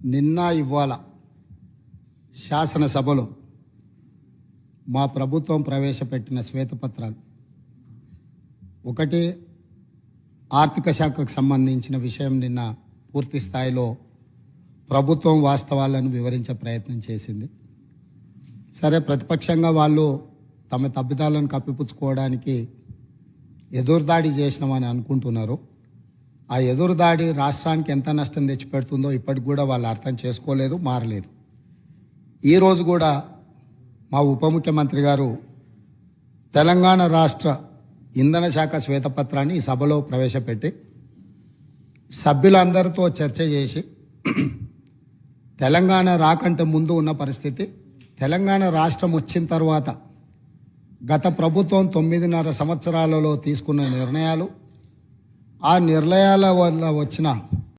నిన్న ఇవాళ శాసనసభలో మా ప్రభుత్వం ప్రవేశపెట్టిన శ్వేతపత్రాలు ఒకటి ఆర్థిక శాఖకు సంబంధించిన విషయం నిన్న పూర్తి స్థాయిలో ప్రభుత్వం వాస్తవాలను వివరించే ప్రయత్నం చేసింది. సరే, ప్రతిపక్షంగా వాళ్ళు తమ తప్పిదాలను కప్పిపుచ్చుకోవడానికి ఎదురుదాడి చేసినామని అనుకుంటున్నారు. ఆ ఎదురుదాడి రాష్ట్రానికి ఎంత నష్టం తెచ్చిపెడుతుందో ఇప్పటికి కూడా వాళ్ళు అర్థం చేసుకోలేదు, మారలేదు. ఈరోజు కూడా మా ఉప ముఖ్యమంత్రి గారు తెలంగాణ రాష్ట్ర ఇంధన శాఖ శ్వేతపత్రాన్ని ఈ సభలో ప్రవేశపెట్టి సభ్యులందరితో చర్చ చేసి తెలంగాణ రాకంటే ముందు ఉన్న పరిస్థితి, తెలంగాణ రాష్ట్రం వచ్చిన తర్వాత గత ప్రభుత్వం 9.5 సంవత్సరాలలో తీసుకున్న నిర్ణయాలు, ఆ నిర్ణయాల వల్ల వచ్చిన